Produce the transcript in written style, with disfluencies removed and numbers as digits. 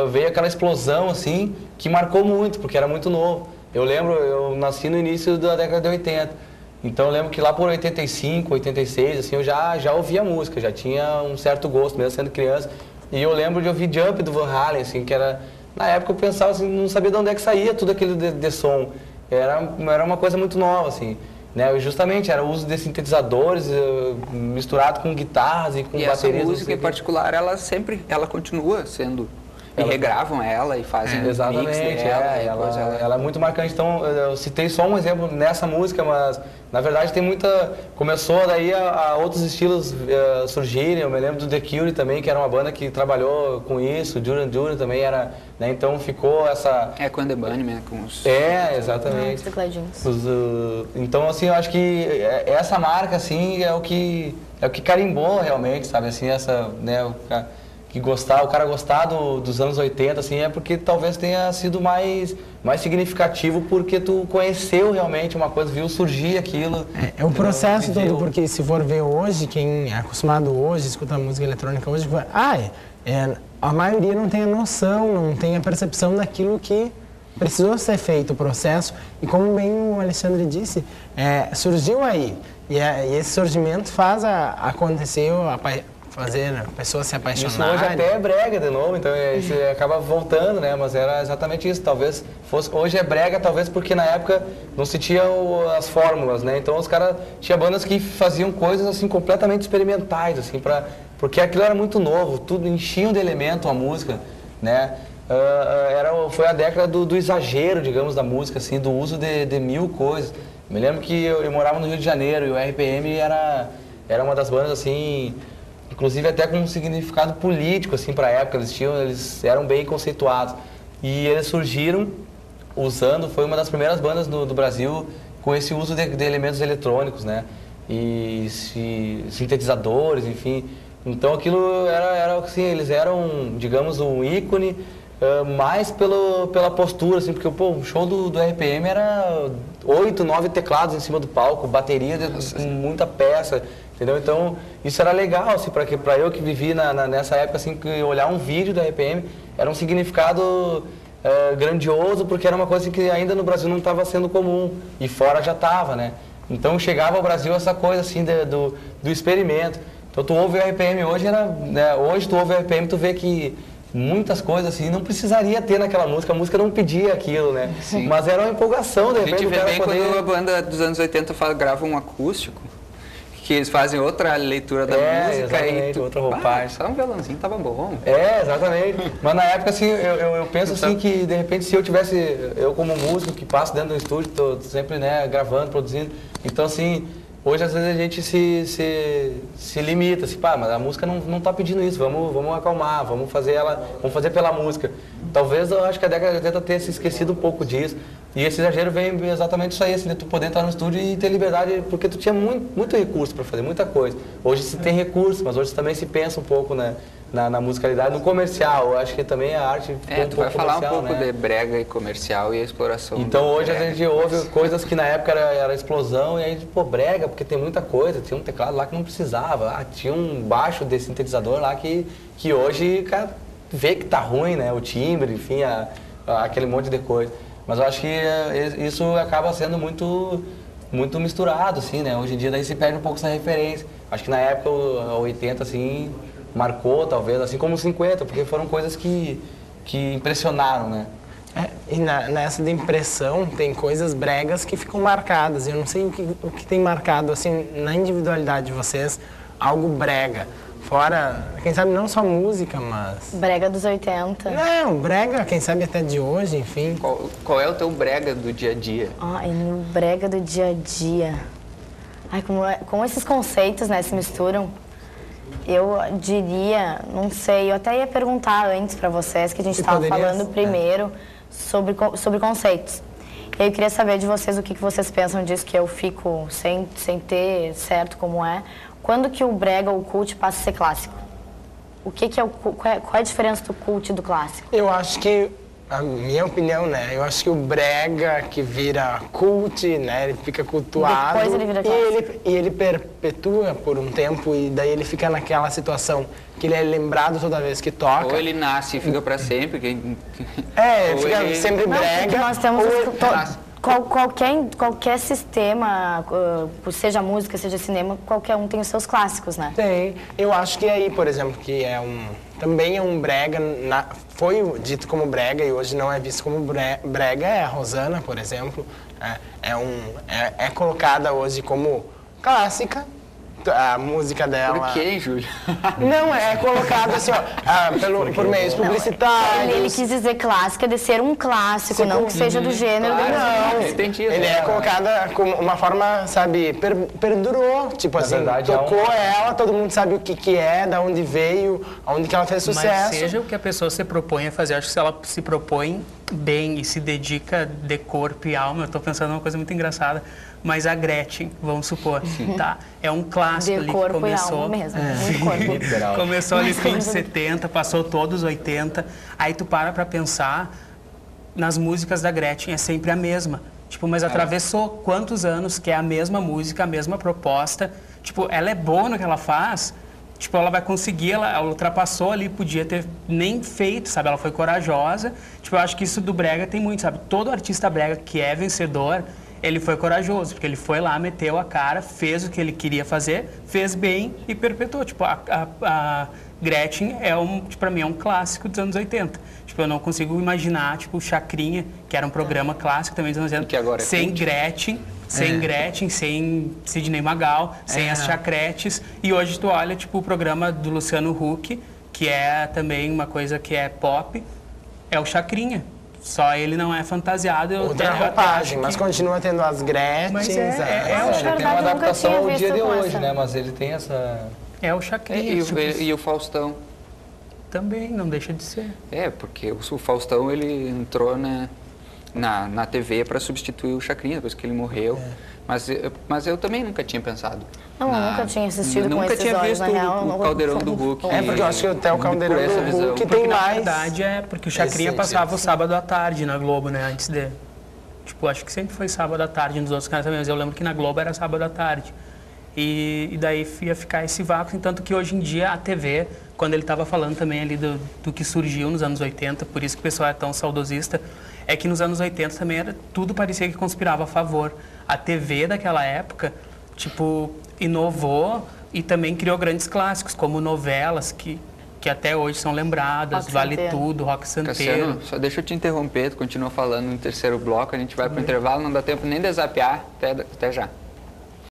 veio aquela explosão, assim, que marcou muito, porque era muito novo. Eu lembro, eu nasci no início da década de 80, então eu lembro que lá por 85, 86, assim, eu já ouvia música, já tinha um certo gosto, mesmo sendo criança. E eu lembro de ouvir Jump do Van Halen, assim, que era... Na época eu pensava, assim, não sabia de onde é que saía tudo aquilo de som. Era uma coisa muito nova, assim. Né? Justamente, era o uso de sintetizadores misturado com guitarras e com baterias. E essa música em particular, ela continua sendo... E regravam ela e fazem exatamente, mix dela. Ela é muito marcante. Então, eu citei só um exemplo nessa música, mas na verdade tem muita... Começou daí a outros estilos surgirem. Eu me lembro do The Cure também, que era uma banda que trabalhou com isso. Duran Duran também era... Né? Então ficou essa... Com The Bunnymen, com os... exatamente. Os tecladinhos. Então, assim, eu acho que essa marca, assim, é o que carimbou realmente, sabe? Assim, essa... Né, o cara gostar dos anos 80, assim, é porque talvez tenha sido mais significativo porque tu conheceu realmente uma coisa, viu surgir aquilo. É o processo todo, porque se for ver hoje, quem é acostumado hoje, escuta música eletrônica hoje, a maioria não tem a noção, não tem a percepção daquilo que precisou ser feito o processo. E como bem o Alexandre disse, surgiu aí. E esse surgimento faz acontecer fazer a pessoa se apaixonar. Isso hoje até é brega de novo, então você acaba voltando, né? Mas era exatamente isso. Talvez fosse... Hoje é brega, talvez porque na época não se tinha as fórmulas, né? Então os caras... Tinha bandas que faziam coisas, assim, completamente experimentais, assim, porque aquilo era muito novo, tudo enchiam de elemento a música, né? Foi a década do exagero, digamos, da música, assim, do uso de mil coisas. Me lembro que eu morava no Rio de Janeiro e o RPM era uma das bandas, assim... Inclusive até com um significado político, assim, para a época, eles eram bem conceituados. E eles surgiram foi uma das primeiras bandas do Brasil com esse uso de elementos eletrônicos, né? E sintetizadores, enfim. Então aquilo era assim, eles eram, digamos, um ícone, mais pela postura, assim, porque o show do RPM era 8, 9 teclados em cima do palco, bateria com muita peça. Entendeu? Então, isso era legal, assim, para eu que vivi nessa época, assim, que olhar um vídeo da RPM era um significado grandioso, porque era uma coisa que ainda no Brasil não estava sendo comum, e fora já estava, né? Então, chegava ao Brasil essa coisa, assim, do experimento. Então, tu ouve o RPM hoje, hoje tu ouve o RPM, tu vê que muitas coisas, assim, não precisaria ter naquela música, a música não pedia aquilo, né? Sim. Mas era uma empolgação, de repente, a gente vê bem quando a banda dos anos 80 grava um acústico, que eles fazem outra leitura da música e outra roupagem. Só um violãozinho tava bom. Exatamente. Mas na época, assim, eu penso assim que, de repente, se eu como músico que passo dentro do estúdio, tô sempre, né, gravando, produzindo, então, assim, hoje às vezes a gente se limita, assim, mas a música não tá pedindo isso, vamos acalmar, vamos fazer pela música. Talvez eu acho que a década de 80 tenha se esquecido um pouco disso. E esse exagero vem exatamente isso aí, assim, de tu poder entrar no estúdio e ter liberdade, porque tu tinha muito recurso para fazer, muita coisa. Hoje se tem recurso, mas hoje também se pensa um pouco, né, na musicalidade, no comercial. Eu acho que também a arte ficou tu vai falar um pouco, né, de brega e comercial e a exploração. Então hoje a gente ouve coisas que na época era explosão e aí, brega, porque tem muita coisa. Tinha um teclado lá que não precisava, tinha um baixo de sintetizador lá que hoje, cara, vê que tá ruim, né, o timbre, enfim, aquele monte de coisa. Mas eu acho que isso acaba sendo muito misturado, assim, né? Hoje em dia daí se perde um pouco essa referência. Acho que na época, o 80, assim, marcou, talvez, assim como os 50, porque foram coisas que impressionaram, né? E nessa de impressão, tem coisas bregas que ficam marcadas. Eu não sei o que tem marcado, assim, na individualidade de vocês, algo brega. Fora, quem sabe não só música, mas... Brega dos 80. Não, brega, quem sabe até de hoje, enfim. Qual é o teu brega do dia a dia? O brega do dia a dia... como esses conceitos, né, se misturam, eu diria, não sei, eu até ia perguntar antes para vocês, que a gente estava falando primeiro sobre conceitos. E aí eu queria saber de vocês o que vocês pensam disso, que eu fico sem ter certo como é. Quando que o brega ou o cult passa a ser clássico? O que é qual é a diferença do cult e do clássico? Eu acho que A minha opinião, né? Eu acho que o brega que vira cult, né? Ele fica cultuado. Depois ele vira clássico. E ele perpetua por um tempo e daí ele fica naquela situação que ele é lembrado toda vez que toca. Ou ele nasce e fica pra sempre. Ele fica ele... sempre Não, brega. porque nós temos ele... qualquer sistema, seja música, seja cinema, qualquer um tem os seus clássicos, né? Tem. Eu acho que aí, por exemplo, que também é um brega, foi dito como brega e hoje não é visto como brega, é a Rosana, por exemplo. É colocada hoje como clássica. A música dela... Por que, Júlio? Não, é colocado assim, ó, por meios publicitários. Ele quis dizer clássica de ser um clássico, não que seja do gênero. Claro, Não, entendi. Ele é colocada como uma forma, sabe, perdurou. Tipo assim, verdade, tocou ela, todo mundo sabe o que é, da onde veio, aonde que ela fez sucesso. Mas seja o que a pessoa se propõe a fazer, acho que se ela se propõe bem e se dedica de corpo e alma, eu tô pensando numa coisa muito engraçada, mas a Gretchen, vamos supor, tá? É um clássico ali que começou... De corpo e alma mesmo, de corpo. Começou ali fim de 70, passou todos os 80, aí tu pra pensar, nas músicas da Gretchen é sempre a mesma. Tipo, mas atravessou quantos anos que é a mesma música, a mesma proposta, tipo, ela é boa no que ela faz... Tipo, ela vai conseguir, ela ultrapassou ali, podia ter nem feito, sabe? Ela foi corajosa. Tipo, eu acho que isso do brega tem muito, sabe? Todo artista brega que é vencedor, ele foi corajoso, porque ele foi lá, meteu a cara, fez o que ele queria fazer, fez bem e perpetuou. Tipo, a Gretchen tipo, pra mim é um clássico dos anos 80. Tipo, eu não consigo imaginar, tipo, Chacrinha, que era um programa clássico também dos anos 80, que agora é sem Gretchen. Sem Gretchen, sem Sidney Magal, sem as chacretes. E hoje tu olha, tipo, o programa do Luciano Huck, que é também uma coisa que é pop, é o Chacrinha. Só ele não é fantasiado. Outra roupagem, mas continua tendo as Gretchens. Mas Ele tem uma adaptação ao dia de hoje, né? Mas ele tem essa... É o Chacrinha. E o Faustão? Também, não deixa de ser. Porque o Faustão, ele entrou, né? Na TV para substituir o Chacrinha, depois que ele morreu. Mas eu também nunca tinha pensado. Não, eu nunca tinha assistido com esses olhos, na real. Nunca tinha visto o Caldeirão do Hulk. Porque eu acho que até o Caldeirão do Hulk tem Na mais... verdade, porque o Chacrinha passava o sábado à tarde na Globo, né? Antes de... Tipo, acho que sempre foi sábado à tarde nos outros canais também, mas eu lembro que na Globo era sábado à tarde. E daí ia ficar esse vácuo, tanto que hoje em dia a TV, quando ele estava falando também ali do que surgiu nos anos 80, por isso que o pessoal é tão saudosista, é que nos anos 80 também tudo parecia que conspirava a favor. A TV daquela época, tipo, inovou e também criou grandes clássicos, como novelas que até hoje são lembradas, Rock Vale Santeiro. Tudo, Rock Santeiro. Cassiano, só deixa eu te interromper, tu continua falando no terceiro bloco, a gente vai pro intervalo, não dá tempo nem de zapear, até já.